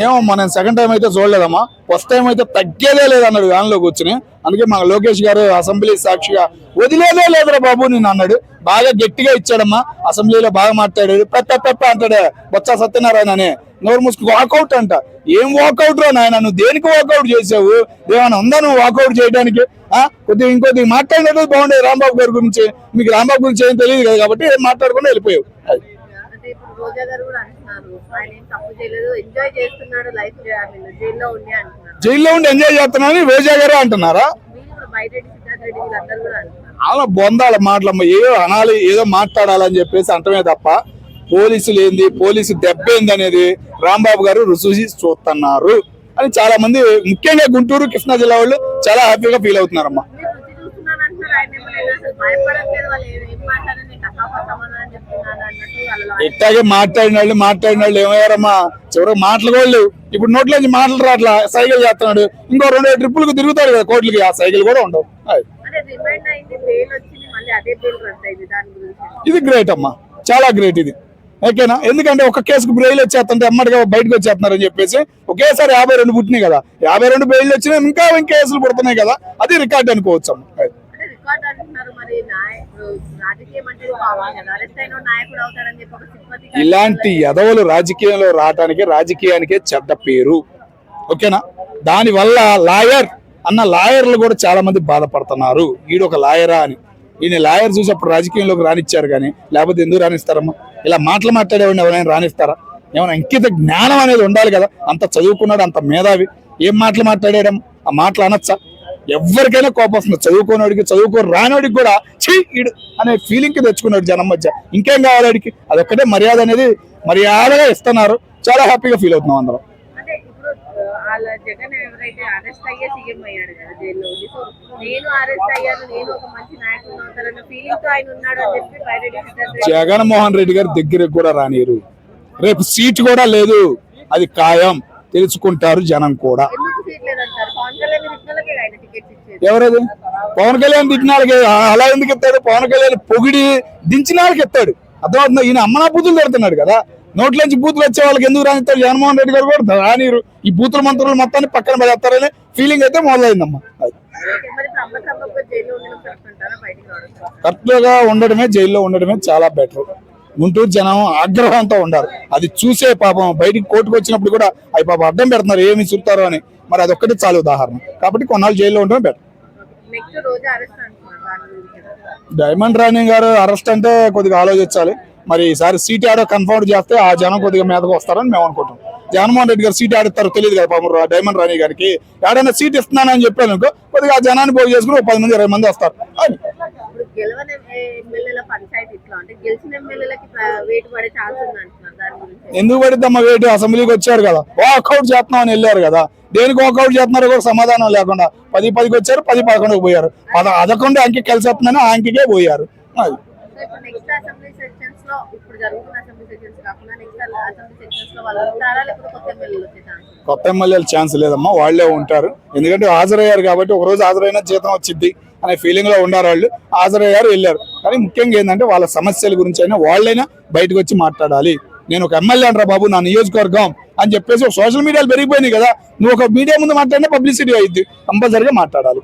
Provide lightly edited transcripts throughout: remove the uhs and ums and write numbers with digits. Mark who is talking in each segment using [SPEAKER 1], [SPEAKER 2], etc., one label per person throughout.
[SPEAKER 1] ఏమో మనం second time అయితే చూడలేదమ్మా. ఫస్ట్ టైం అయితే తగ్గేదే లేదన్నాడు వ్యాన్లో కూర్చుని. అందుకే మన లోకేష్ గారు అసెంబ్లీ సాక్షిగా వదిలేదే లేదురా బాబు నేను అన్నాడు. బాగా గట్టిగా ఇచ్చాడమ్మా. అసెంబ్లీలో బాగా మాట్లాడాడు. పెప్ప అంటాడే బొత్స సత్యనారాయణ అని. నోరు మూసుకు వాకౌట్ అంట. ఏం వాకౌట్ రా నాయన, నువ్వు దేనికి వాకౌట్ చేసావు? ఏమైనా ఉందా నువ్వు వాకౌట్ చేయడానికి? ఇంకొద్ది మాట్లాడినట్టు బాగుండేది రాంబాబు గారి గురించి. మీకు రాంబాబు గురించి ఏం తెలియదు కదా, కాబట్టి ఏం మాట్లాడకుండా వెళ్ళిపోయావు. జైల్లో ఉండి ఎంజాయ్ చేస్తున్నానని రోజా గారు అంటున్నారా? అలా బొందాల మాటలమ్మ. ఏదో అనాలి, ఏదో మాట్లాడాలని చెప్పేసి అంటమే తప్ప పోలీసులు ఏంది, పోలీసు దెబ్బ ఏంది అనేది రాంబాబు గారు రుచి చూస్తున్నారు అని చాలా మంది, ముఖ్యంగా గుంటూరు కృష్ణా జిల్లా వాళ్ళు చాలా హ్యాపీగా ఫీల్ అవుతున్నారమ్మా. ఇట్లాగే మాట్లాడిన వాళ్ళు ఏమయ్యారమ్మా, చివరికి మాటలు ఇప్పుడు నోట్లోంచి మాటలు రాట్లా, సైకిల్ చేస్తున్నాడు. ఇంకో 2 ట్రిప్పులకు తిరుగుతాడు కదా కోర్టులకి, ఆ సైకిల్ కూడా ఉండవు. ఇది గ్రేట్ అమ్మా, చాలా గ్రేట్ ఇది. ఓకేనా? ఎందుకంటే ఒక కేసుకు బెయిల్ వచ్చేస్తుంటే అమ్మడిగా బయటకు వచ్చేస్తున్నారని చెప్పేసి ఒకేసారి 52 పుట్టినాయి కదా. 52 బెయిల్ వచ్చినా ఇంకా కేసులు పుడుతున్నాయి కదా, అది రికార్డ్ అనుకోవచ్చు అమ్మ. ఇలాంటి ఎదవలు రాజకీయంలో రావటానికి రాజకీయానికే చెడ్డ పేరు. ఓకేనా? దాని వల్ల లాయర్లు కూడా చాలా మంది బాధపడుతున్నారు. ఈడు ఒక లాయరా అని. ఈయన లాయర్ చూసి అప్పుడు రాజకీయంలోకి రానిచ్చారు కానీ లేకపోతే ఎందుకు రాణిస్తారమ్మా? ఇలా మాట్లాడేవాడిని ఎవరైనా రాణిస్తారా? ఏమైనా అంకిత జ్ఞానం అనేది ఉండాలి కదా. అంత చదువుకున్నాడు, అంత మేధావి, ఏం మాట్లాడాడమ్మ? ఆ మాటలు అనొచ్చా? ఎవరికైనా కోపం వస్తుంది. చదువుకోనోడికి, రానోడికి కూడా ఈడు అనే ఫీలింగ్ కి తెచ్చుకున్నాడు జనం మధ్య. ఇంకేం కావాలి వాడికి? అదొక్కటే మర్యాద అనేది మర్యాదగా ఇస్తున్నారు. చాలా హ్యాపీగా ఫీల్ అవుతున్నాం అందరం. జగన్మోహన్ రెడ్డి గారి దగ్గరకు కూడా రానిరు. రేపు సీట్ కూడా లేదు, అది ఖాయం. తెలుసుకుంటారు జనం కూడా. ఎవరది? పవన్ కళ్యాణ్ దిగినాళ్ళకి అలా ఎందుకు ఎత్తాడు? పవన్ కళ్యాణ్ పొగిడి దించిన వాళ్ళకి ఎత్తాడు. అర్థమవుతుందా? ఈయన అమ్మనా బూతులు పెడుతున్నాడు కదా. నోట్లోంచి బూతులు వచ్చే వాళ్ళకి ఎందుకు రానిస్తాడు? జగన్మోహన్ రెడ్డి గారు కూడా రానిరు. ఈ బూతుల మంత్రులు మొత్తాన్ని పక్కన పెడతారనే ఫీలింగ్ అయితే మొదలైందమ్మా. కరెక్ట్ గా ఉండడమే, జైల్లో ఉండడమే చాలా బెటర్. గుంటూరు జనం ఆగ్రహంతో ఉండారు. అది చూసే పాపం బయటికి కోర్టుకు వచ్చినప్పుడు కూడా అవి పాపం అడ్డం పెడుతున్నారు, ఏమి చూస్తారో అని. మరి అదొక్కటి చాలా ఉదాహరణ. కాబట్టి కొన్నాళ్ళు జైల్లో ఉండడమే బెటర్. డైమండ్ రాణి గారు అరెస్ట్ అంటే కొద్దిగా ఆలోచించాలి. మరి ఈసారి సీట్ ఆడో కన్ఫర్మ్ చేస్తే ఆ జనం కొద్దిగా మీదకు వస్తారని మేము అనుకుంటాం. జగన్మోహన్ రెడ్డి గారు సీట్ ఆడిస్తారో తెలియదు కదా పాపం డైమండ్ రాణి గారికి. ఏడైనా సీట్ ఇస్తున్నానని చెప్పాను అనుకో, కొద్దిగా ఆ జనాన్ని పోగు చేసుకుని 10 మంది 20 మంది వస్తారు. ఎందుకు పడిద్దమ్మా వేటు? అసెంబ్లీకి వచ్చారు కదా, వాకౌట్ చేస్తున్నామని వెళ్ళారు కదా. దేనికి వాకౌట్ చేస్తున్నారో కూడా సమాధానం లేకుండా 10-10కి వచ్చారు, 10-11కి పోయారు. 11 అంకె కలిసి వస్తుందని ఆ అంకెకే పోయారు. కొత్త ఎమ్మెల్యేలు ఛాన్స్ లేదమ్మా, వాళ్లే ఉంటారు. ఎందుకంటే హాజరయ్యారు కాబట్టి ఒక రోజు హాజరైనా జీతం వచ్చింది అనే ఫీలింగ్ లో ఉన్నారు వాళ్ళు. హాజరయ్యారు, వెళ్ళారు. కానీ ముఖ్యంగా ఏంటంటే వాళ్ళ సమస్యల గురించి అయినా వాళ్ళైనా బయటకు వచ్చి మాట్లాడాలి. నేను ఒక ఎమ్మెల్యే అంటారా బాబు, నా నియోజకవర్గం అని చెప్పేసి సోషల్ మీడియాలు పెరిగిపోయినాయి కదా. నువ్వు ఒక మీడియా ముందు మాట్లాడినా పబ్లిసిటీ అయింది. కంపల్సరీగా మాట్లాడాలి.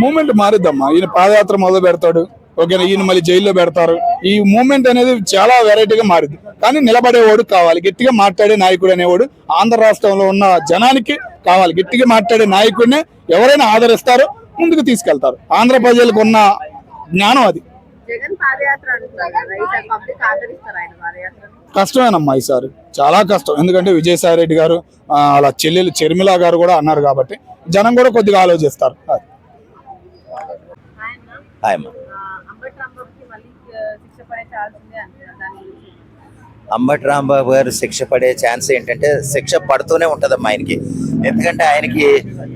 [SPEAKER 1] మూమెంట్ మారిద్దమ్మా. ఈయన పాదయాత్ర మొదలు పెడతాడు, ఓకేనా? ఈయన మళ్ళీ జైల్లో పెడతారు. ఈ మూమెంట్ అనేది చాలా వెరైటీగా మారింది. కానీ నిలబడేవాడు కావాలి, గట్టిగా మాట్లాడే నాయకుడు అనేవాడు ఆంధ్ర రాష్ట్రంలో ఉన్న జనానికి కావాలి. గట్టిగా మాట్లాడే నాయకుడినే ఎవరైనా ఆదరిస్తారో ముందుకు తీసుకెళ్తారు. ఆంధ్ర ప్రజలకు ఉన్న జ్ఞానం అది. కష్టమేనమ్మా ఈసారి, చాలా కష్టం. ఎందుకంటే విజయసాయి రెడ్డి గారు అలా చెల్లెలు చర్మిల గారు కూడా అన్నారు కాబట్టి జనం కూడా కొద్దిగా ఆలోచిస్తారు.
[SPEAKER 2] అంబటి రాంబాబు గారు శిక్ష పడే ఛాన్స్ ఏంటంటే శిక్ష పడుతూనే ఉంటుందమ్మా ఆయనకి. ఎందుకంటే ఆయనకి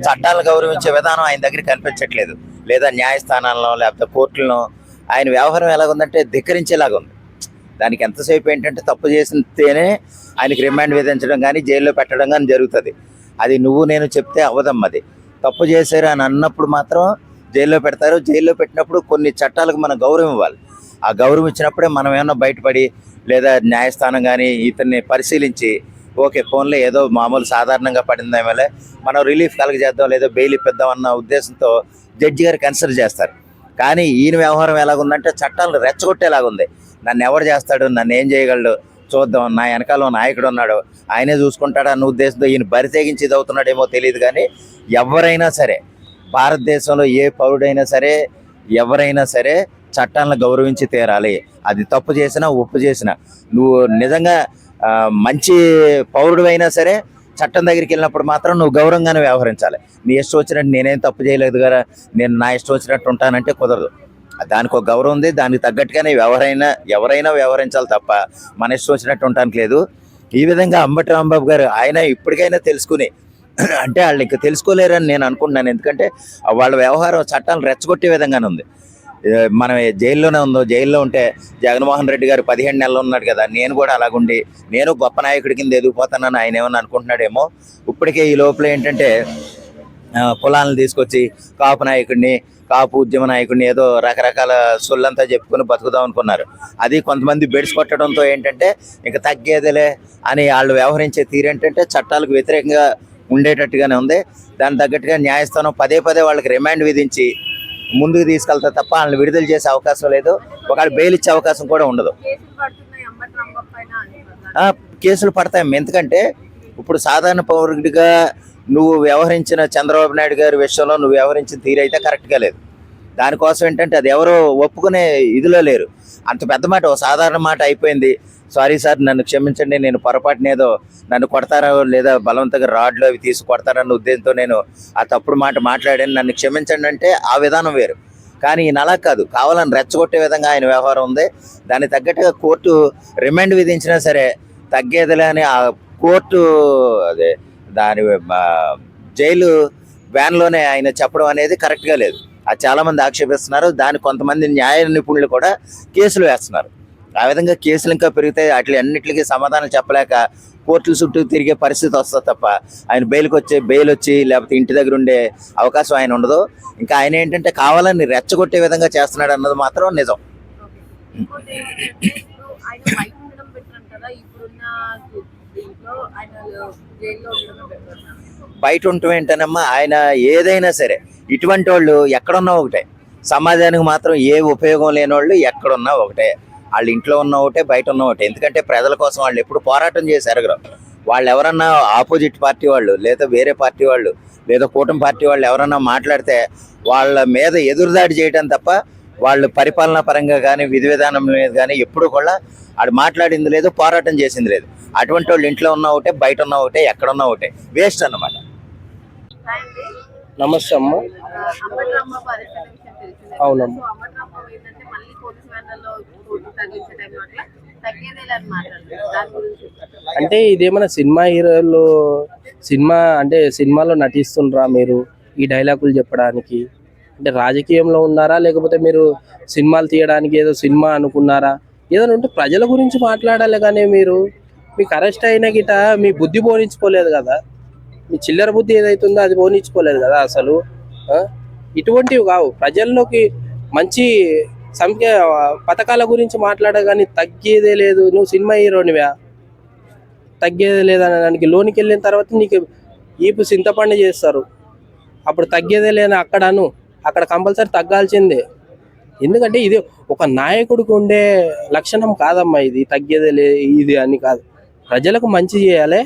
[SPEAKER 2] చట్టాలను గౌరవించే విధానం ఆయన దగ్గర కనిపించట్లేదు. లేదా న్యాయస్థానాల్లో లేకపోతే కోర్టులను ఆయన వ్యవహారం ఎలాగుందంటే ధిక్కరించేలాగా ఉంది. దానికి ఎంతసేపు ఏంటంటే తప్పు చేసితేనే ఆయనకి రిమాండ్ విధించడం కానీ జైల్లో పెట్టడం కానీ జరుగుతుంది. అది నువ్వు నేను చెప్తే అవ్వదమ్మా. అది తప్పు చేశారు అని అన్నప్పుడు మాత్రం జైల్లో పెడతారు. జైల్లో పెట్టినప్పుడు కొన్ని చట్టాలకు మనం గౌరవం ఇవ్వాలి. ఆ గౌరవం ఇచ్చినప్పుడే మనం ఏమన్నా బయటపడి లేదా న్యాయస్థానం కానీ ఇతన్ని పరిశీలించి ఓకే ఫోన్లో ఏదో మామూలు సాధారణంగా పడిందేమోలే మనం రిలీఫ్ కలగజేద్దాం లేదా బెయిల్ ఇప్పిద్దాం అన్న ఉద్దేశంతో జడ్జి గారు కన్సిడర్ చేస్తారు. కానీ ఈయన వ్యవహారం ఎలాగుందంటే చట్టాలను రెచ్చగొట్టేలాగుంది. నన్ను ఎవరు చేస్తాడు, నన్ను ఏం చేయగలడు చూద్దాం, నా వెనకాల నాయకుడు ఉన్నాడు ఆయనే చూసుకుంటాడు అన్న ఉద్దేశంతో ఈయన బరితెగించి ఇది అవుతున్నాడేమో తెలియదు. కానీ ఎవరైనా సరే భారతదేశంలో ఏ పౌరుడైనా సరే ఎవరైనా సరే చట్టాలను గౌరవించి తీరాలి. అది తప్పు చేసినా ఒప్పు చేసినా నువ్వు నిజంగా మంచి పౌరుడు అయినా సరే చట్టం దగ్గరికి వెళ్ళినప్పుడు మాత్రం నువ్వు గౌరవంగానే వ్యవహరించాలి. నీ ఇష్టం వచ్చినట్టు నేనేం తప్పు చేయలేదు కదా నేను నా ఇష్టం వచ్చినట్టు ఉంటానంటే కుదరదు. దానికి ఒక గౌరవం ఉంది. దానికి తగ్గట్టుగానే ఎవరైనా వ్యవహరించాలి తప్ప మన ఇష్టం వచ్చినట్టు ఉండడానికి లేదు. ఈ విధంగా అంబటి రాంబాబు గారు ఆయన ఇప్పటికైనా తెలుసుకుని అంటే వాళ్ళు ఇంకా తెలుసుకోలేరని నేను అనుకుంటున్నాను. ఎందుకంటే వాళ్ళ వ్యవహారం చట్టాలను రెచ్చగొట్టే విధంగానే ఉంది. మనం జైల్లోనే ఉందో జైల్లో ఉంటే జగన్మోహన్ రెడ్డి గారు 17 నెలలు ఉన్నాడు కదా నేను కూడా అలాగుండి నేను గొప్ప నాయకుడి కింద ఎదిగిపోతానని ఆయన ఏమన్నా అనుకుంటున్నాడేమో. ఇప్పటికే ఈ లోపల ఏంటంటే కులాలను తీసుకొచ్చి కాపు నాయకుడిని కాపు ఉద్యమ నాయకుడిని ఏదో రకరకాల సొల్లంతా చెప్పుకొని బతుకుదాం అనుకున్నారు. అది కొంతమంది బెడ్స్ కొట్టడంతో ఏంటంటే ఇంకా తగ్గేదిలే అని వాళ్ళు వ్యవహరించే తీరు ఏంటంటే చట్టాలకు వ్యతిరేకంగా ఉండేటట్టుగానే ఉంది. దానికి తగ్గట్టుగా న్యాయస్థానం పదే వాళ్ళకి రిమాండ్ విధించి ముందుకు తీసుకెళ్తా తప్ప వాళ్ళని విడుదల చేసే అవకాశం లేదు. ఒకవేళ బెయిల్ ఇచ్చే అవకాశం కూడా ఉండదు. కేసులు పడతాయి. ఎందుకంటే ఇప్పుడు సాధారణ పౌరుడిగా నువ్వు వ్యవహరించిన చంద్రబాబు నాయుడు గారి విషయంలో నువ్వు వ్యవహరించిన తీరైతే కరెక్ట్గా లేదు. దానికోసం ఏంటంటే అది ఎవరో ఒప్పుకునే ఇదిలో లేరు. అంత పెద్ద మాట ఓ సాధారణ మాట అయిపోయింది. సారీ సార్ నన్ను క్షమించండి నేను పొరపాటునేదో నన్ను కొడతారో లేదా బలవంతంగా రాడ్లు అవి తీసి కొడతారన్న ఉద్దేశంతో నేను ఆ తప్పుడు మాట మాట్లాడాను నన్ను క్షమించండి అంటే ఆ విధానం వేరు. కానీ ఈయన అలా కాదు, కావాలని రెచ్చగొట్టే విధంగా ఆయన వ్యవహారం ఉంది. దానికి తగ్గట్టుగా కోర్టు రిమాండ్ విధించినా సరే తగ్గేదిలే అని ఆ కోర్టు అదే దాని జైలు వ్యాన్లోనే ఆయన చెప్పడం అనేది కరెక్ట్గా లేదు. అది చాలామంది ఆక్షేపిస్తున్నారు. దాని కొంతమంది న్యాయ నిపుణులు కూడా కేసులు వేస్తున్నారు. ఆ విధంగా కేసులు ఇంకా పెరిగితే వాటి అన్నిటికీ సమాధానం చెప్పలేక కోర్టుల చుట్టూ తిరిగే పరిస్థితి వస్తుంది తప్ప ఆయన బెయిల్ వచ్చి లేకపోతే ఇంటి దగ్గర ఉండే అవకాశం ఆయన ఉండదు. ఇంకా ఆయన ఏంటంటే కావాలని రెచ్చగొట్టే విధంగా చేస్తున్నాడు అన్నది మాత్రం నిజం. బయట ఉండటం ఏంటనమ్మా ఆయన ఏదైనా సరే ఇటువంటి వాళ్ళు ఎక్కడున్నా ఒకటే, సమాజానికి మాత్రం ఏ ఉపయోగం లేని వాళ్ళు ఎక్కడున్నా ఒకటే, వాళ్ళు ఇంట్లో ఉన్న ఒకటే బయట ఉన్న ఒకటే. ఎందుకంటే ప్రజల కోసం వాళ్ళు ఎప్పుడు పోరాటం చేశారు. వాళ్ళు ఎవరన్నా ఆపోజిట్ పార్టీ వాళ్ళు లేదా వేరే పార్టీ వాళ్ళు లేదా కూటమి పార్టీ వాళ్ళు ఎవరన్నా మాట్లాడితే వాళ్ళ మీద ఎదురుదాడి చేయడం తప్ప వాళ్ళు పరిపాలనా పరంగా కానీ విధి విధానం మీద కానీ ఎప్పుడు కూడా ఆడు మాట్లాడింది లేదు, పోరాటం చేసింది లేదు. అటువంటి వాళ్ళు ఇంట్లో ఉన్న ఒకటే బయట ఉన్న ఒకటే ఎక్కడున్నా ఒకటే, వేస్ట్ అన్నమాట.
[SPEAKER 3] నమస్తే అమ్మ. అవునమ్మా. అంటే ఇదేమైనా సినిమా హీరోలు సినిమాలో నటిస్తుండ్రా మీరు ఈ డైలాగులు చెప్పడానికి? అంటే రాజకీయంలో ఉన్నారా లేకపోతే మీరు సినిమాలు తీయడానికి ఏదో సినిమా అనుకున్నారా? ఏదైనా ఉంటే ప్రజల గురించి మాట్లాడాలి. కానీ మీకు అరెస్ట్ అయిన గిట మీ బుద్ధి పోనించుకోలేదు కదా, మీ చిల్లర బుద్ధి ఏదైతుందో అది పోనించుకోలేదు కదా అసలు. ఇటువంటివి కావు. ప్రజల్లోకి మంచి పథకాల గురించి మాట్లాడగాని తగ్గేదే లేదు. నువ్వు సినిమా హీరోనివా, తగ్గేదే లేదని దానికి లోనికి వెళ్ళిన తర్వాత నీకు ఈపు చింతపండు చేస్తారు. అప్పుడు తగ్గేదే లేని అక్కడ కంపల్సరీ తగ్గాల్సిందే. ఎందుకంటే ఇది ఒక నాయకుడికి ఉండే లక్షణం కాదమ్మా. ఇది తగ్గేదే ఇది అని కాదు. ప్రజలకు మంచి చేయాలి,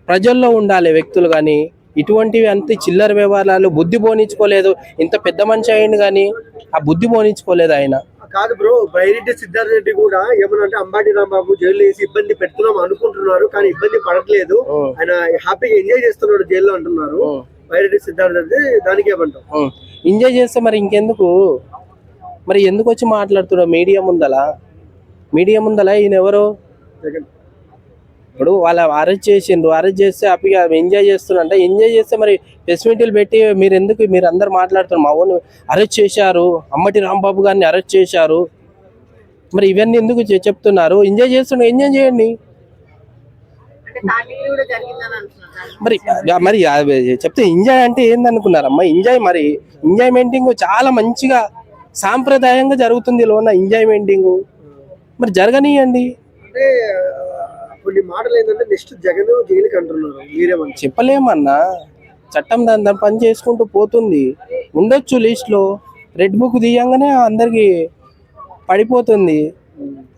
[SPEAKER 3] ప్రజల్లో ఉండాలి వ్యక్తులు. కానీ ఇటువంటివి అంతే చిల్లర వ్యవహారాలు బుద్ధి పోనించుకోలేదు. ఇంత పెద్ద మనిషి అయింది కానీ ఆ బుద్ధి పోనించుకోలేదు ఆయన.
[SPEAKER 4] కాదు బ్రో, బైరెడ్డి సిద్ధార్థ రెడ్డి కూడా ఏమనంటే అంబటి రాంబాబు జైలు వేసి ఇబ్బంది పెడుతున్నాం అనుకుంటున్నారు, కానీ ఇబ్బంది పడట్లేదు, ఆయన హ్యాపీగా ఎంజాయ్ చేస్తున్నాడు జైల్లో అంటున్నారు బైరెడ్డి సిద్ధార్థ రెడ్డి. దానికి ఏమంటావు?
[SPEAKER 3] ఎంజాయ్ చేస్తే మరి ఇంకెందుకు, మరి ఎందుకు వచ్చి మాట్లాడుతున్నావు మీడియా ముందల? ఈయన ఎవరు? ఇప్పుడు వాళ్ళ అరెస్ట్ చేస్తే హ్యాపీగా ఎంజాయ్ చేస్తున్నా. ఎంజాయ్ చేస్తే మరి ప్రెస్ మీట్లు పెట్టి మీరు అందరు మాట్లాడుతున్నారు మా ఊరిని అరెస్ట్ చేశారు, అంబటి రాంబాబు గారిని అరెస్ట్ చేశారు, మరి ఇవన్నీ ఎందుకు చెప్తున్నారు? ఎంజాయ్ చేయండి. మరి మరి అది చెప్తే ఎంజాయ్ అంటే ఏందనుకున్నారమ్మా? ఎంజాయ్ మరి ఎంజాయ్మెంటింగ్ చాలా మంచిగా సాంప్రదాయంగా జరుగుతుంది లోన ఎంజాయ్మెంటింగ్. మరి జరగనియండి.
[SPEAKER 4] అంటే కొన్ని మాటలు ఏంటంటే నెక్స్ట్ జగన్ జైలుకి అంటున్నారు, మీరేమన్నా?
[SPEAKER 3] చెప్పలేమన్నా, చట్టం దాని పని చేసుకుంటూ పోతుంది. ఉండొచ్చు లిస్ట్లో, రెడ్ బుక్ తీయంగానే అందరికి పడిపోతుంది.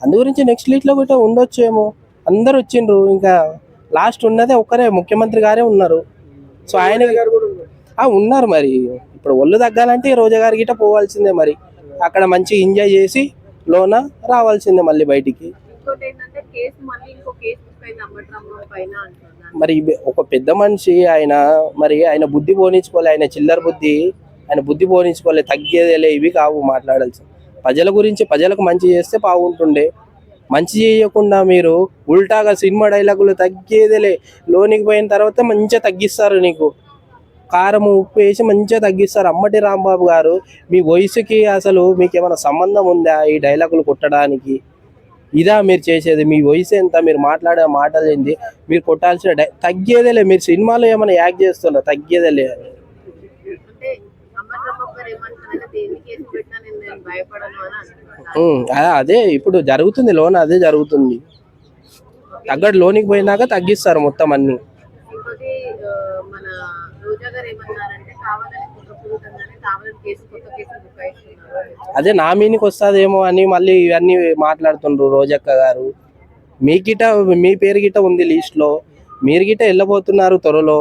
[SPEAKER 3] అందు గురించి నెక్స్ట్ లిస్ట్లో కూడా ఉండొచ్చేమో. అందరు వచ్చిండ్రు, ఇంకా లాస్ట్ ఉన్నదే ఒక్కరే, ముఖ్యమంత్రి గారే ఉన్నారు. సో ఆయన
[SPEAKER 4] గారు కూడా ఉన్నారు.
[SPEAKER 3] ఉన్నారు. మరి ఇప్పుడు ఒళ్ళు తగ్గాలంటే రోజా గారి గిట్ట పోవాల్సిందే. మరి అక్కడ మంచిగా ఎంజాయ్ చేసి లోన రావాల్సిందే మళ్ళీ బయటికి. మరి ఒక పెద్ద మనిషి ఆయన, మరి ఆయన బుద్ధి పోనించుకోలే, ఆయన చిల్లర బుద్ధి, ఆయన బుద్ధి పోనించుకోలే. తగ్గేదేలే, ఇవి కావు మాట్లాడాల్సి. ప్రజల గురించి ప్రజలకు మంచి చేస్తే బాగుంటుండే. మంచి చేయకుండా మీరు ఉల్టాగా సినిమా డైలాగులు తగ్గేదేలే. లోనికి పోయిన తర్వాత మంచిగా తగ్గిస్తారు, నీకు కారం ఉప్పు వేసి మంచిగా తగ్గిస్తారు. అమ్మటి రాంబాబు గారు, మీ వయసుకి అసలు మీకు ఏమైనా సంబంధం ఉందా ఈ డైలాగులు కొట్టడానికి? ఇదా మీరు చేసేది? మీ వయసు ఎంత? మీరు మాట్లాడే మాటలు ఏంది? మీరు కొట్టాల్సిన తగ్గేదేలే. మీరు సినిమాలో ఏమైనా యాక్ట్ చేస్తున్నారు, తగ్గేదేలే. అదే ఇప్పుడు జరుగుతుంది లోన, అదే జరుగుతుంది. తగ్గడు, లోనికి పోయినాక తగ్గిస్తారు మొత్తం అన్ని. అదే నా మీనికి వస్తుందేమో అని మళ్ళీ ఇవన్నీ మాట్లాడుతుండ్రు రోజక్క గారు. మీ పేరు గిట ఉంది లిస్ట్లో, మీరు గిట వెళ్ళబోతున్నారు త్వరలో.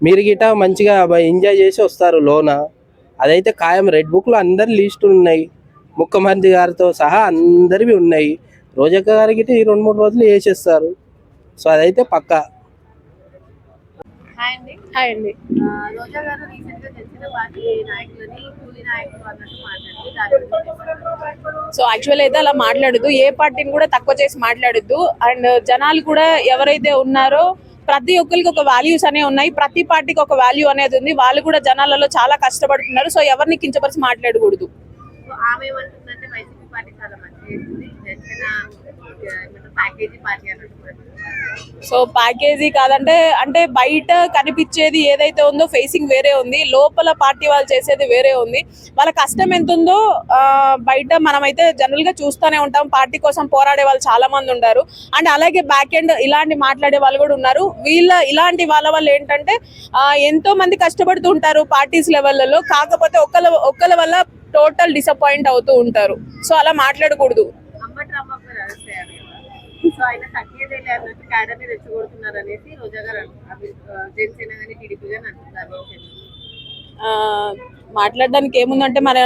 [SPEAKER 3] మీరు గిట మంచిగా ఎంజాయ్ చేసి వస్తారు లోన, అదైతే ఖాయం. రెడ్ బుక్లో అందరి లిస్టులు ఉన్నాయి, ముఖ్యమంత్రి గారితో సహా అందరివి ఉన్నాయి. రోజక్క గారి గిట ఈ 2-3 రోజులు వేసేస్తారు. సో అదైతే పక్కా.
[SPEAKER 5] హాయ్ అండి. సో యాక్చువల్ అయితే అలా మాట్లాడద్దు, ఏ పార్టీని కూడా తక్కువ చేసి మాట్లాడద్దు. అండ్ జనాలు కూడా ఎవరైతే ఉన్నారో ప్రతి ఒక్కరికి ఒక వాల్యూస్ అనేవి ఉన్నాయి, ప్రతి పార్టీకి ఒక వాల్యూ అనేది ఉంది. వాళ్ళు కూడా జనాలలో చాలా కష్టపడుతున్నారు. సో ఎవరిని కించపరిచి మాట్లాడకూడదు. సో ప్యాకేజీ కాదంటే, అంటే బయట కనిపించేది ఏదైతే ఉందో ఫేసింగ్ వేరే ఉంది, లోపల పార్టీ వాళ్ళు చేసేది వేరే ఉంది. వాళ్ళ కష్టం ఎంత ఉందో బయట మనమైతే జనరల్ గా చూస్తూనే ఉంటాం. పార్టీ కోసం పోరాడే వాళ్ళు చాలా మంది ఉన్నారు. అండ్ అలాగే బ్యాక్ ఎండ్ ఇలాంటి మాట్లాడే వాళ్ళు కూడా ఉన్నారు. ఇలాంటి వాళ్ళ వల్ల ఏంటంటే ఎంతో మంది కష్టపడుతూ ఉంటారు పార్టీస్ లెవెల్లో, కాకపోతే ఒక్కళ్ళ వల్ల టోటల్ డిసప్పాయింట్ అవుతూ ఉంటారు. సో అలా మాట్లాడకూడదు. సో ఆయన తగ్గేదేలే అన్నట్టు క్యాడర్ని రెచ్చగొడుతున్నారు అనేసి రోజా గారు జనసేన కానీ టీడీపీ కానీ అంటున్నారు. మాట్లాడడానికి ఏముందంటే మన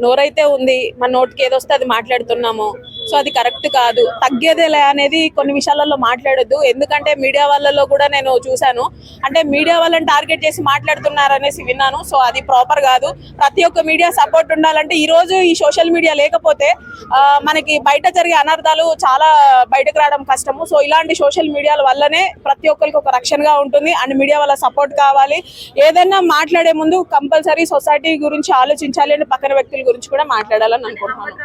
[SPEAKER 5] నోరైతే ఉంది, మన నోటికి ఏదొస్తే అది మాట్లాడుతున్నాము. సో అది కరెక్ట్ కాదు. తగ్గేదేలే అనేది కొన్ని విషయాలలో మాట్లాడొద్దు. ఎందుకంటే మీడియా వాళ్ళలో కూడా నేను చూశాను, అంటే మీడియా వాళ్ళని టార్గెట్ చేసి మాట్లాడుతున్నారు అనేసి విన్నాను. సో అది ప్రాపర్ కాదు. ప్రతి ఒక్క మీడియా సపోర్ట్ ఉండాలంటే ఈ రోజు ఈ సోషల్ మీడియా లేకపోతే మనకి బయట జరిగే అనర్థాలు చాలా బయటకు రావడం కష్టము. సో ఇలాంటి సోషల్ మీడియాల వల్లనే ప్రతి ఒక్కరికి ఒక రక్షణగా ఉంటుంది. అండ్ మీడియా వాళ్ళ సపోర్ట్ కావాలి. ఏదైనా మాట్లాడే ముందు కంపల్సరీ సొసైటీ గురించి ఆలోచించాలి, అండ్ పక్కన వ్యక్తుల గురించి కూడా మాట్లాడాలని అనుకుంటున్నాను.